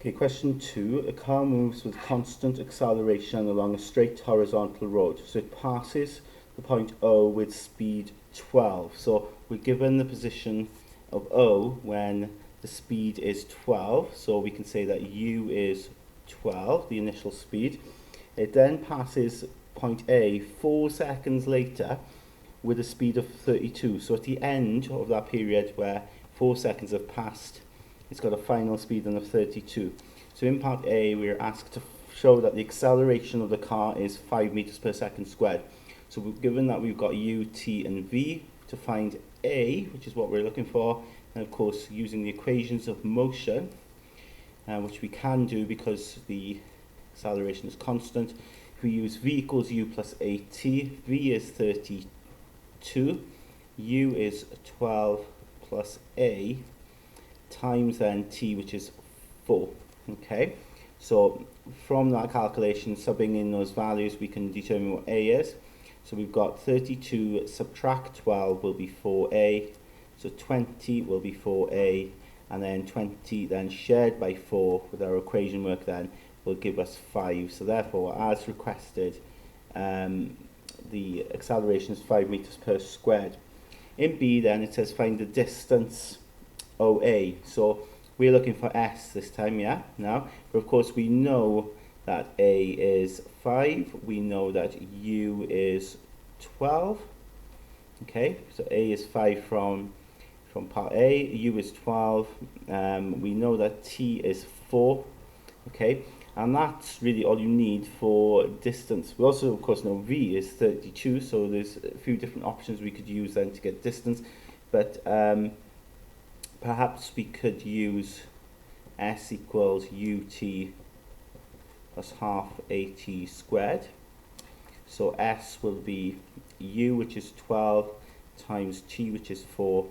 Okay, question 2. A car moves with constant acceleration along a straight horizontal road. So it passes the point O with speed 12. So we're given the position of O when the speed is 12. So we can say that U is 12, the initial speed. It then passes point A 4 seconds later with a speed of 32. So at the end of that period where 4 seconds have passed, it's got a final speed of 32. So in part A, we're asked to show that the acceleration of the car is 5 meters per second squared. So given that we've got U, T, and V, to find A, which is what we're looking for, and of course using the equations of motion, which we can do because the acceleration is constant. If we use V equals U plus AT, V is 32, U is 12 plus A, times then T, which is 4. Okay, so from that calculation, subbing in those values, we can determine what A is. So we've got 32 subtract 12 will be 4A, so 20 will be 4A, and then 20 then shared by 4 with our equation work then will give us 5. So therefore, as requested, the acceleration is 5 meters per squared. In B then, it says find the distance OA. So we're looking for S this time, yeah, now. But of course we know that A is 5, we know that U is 12. Okay, so A is 5 from part A, U is 12, we know that T is 4, okay, and that's really all you need for distance. We also of course know V is 32, so there's a few different options we could use then to get distance, but perhaps we could use S equals UT plus half AT squared. So S will be U, which is 12, times T, which is 4,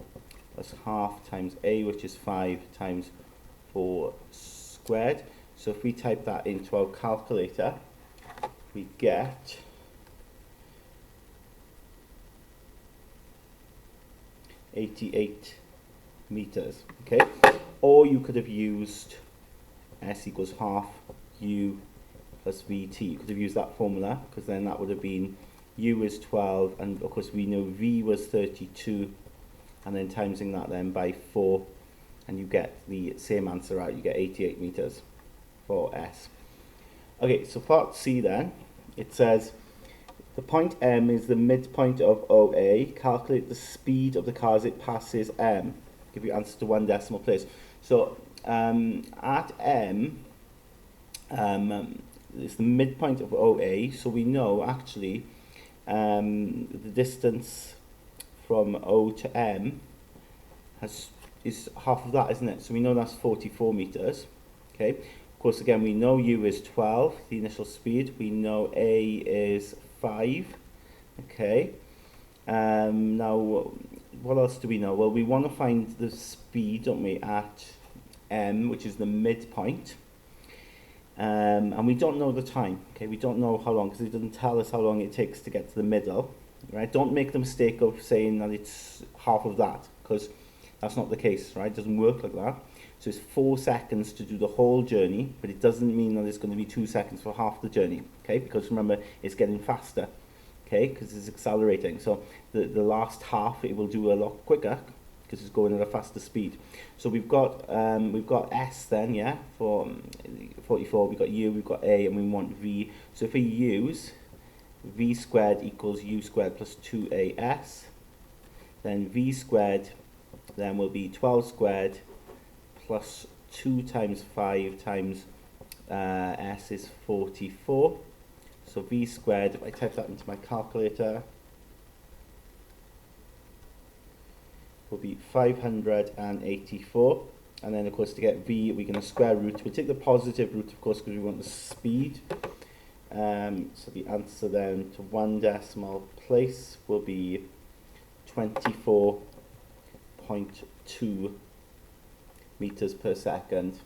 plus half times A, which is 5, times 4 squared. So if we type that into our calculator, we get 88 meters, okay? Or you could have used S equals half U plus VT. You could have used that formula, because then that would have been U is 12, and of course we know V was 32, and then timesing that then by 4, and you get the same answer out. You get 88 meters for S. Okay, so part C then, it says the point M is the midpoint of OA. Calculate the speed of the car as it passes M. Give you answer to 1 decimal place. So at M, it's the midpoint of OA, so we know actually the distance from O to M is half of that, isn't it? So we know that's 44 meters. Okay. Of course, again, we know U is 12, the initial speed. We know A is 5. Okay. Now, what else do we know? Well, we want to find the speed, don't we, at M, which is the midpoint. And we don't know the time. Okay, we don't know how long, because it doesn't tell us how long it takes to get to the middle. Right? Don't make the mistake of saying that it's half of that, because that's not the case. Right? It doesn't work like that. So it's 4 seconds to do the whole journey, but it doesn't mean that it's going to be 2 seconds for half the journey. Okay, because remember, it's getting faster. Okay, because it's accelerating. So the last half it will do a lot quicker because it's going at a faster speed. So we've got S then, yeah, for 44. We've got U, we've got A, and we want V. So if we use V squared equals U squared plus 2AS, then V squared then will be 12 squared plus 2 times 5 times S is 44. So V squared, if I type that into my calculator, will be 584. And then, of course, to get V, we're going to square root. We'll take the positive root, of course, because we want the speed. So the answer then to 1 decimal place will be 24.2 meters per second.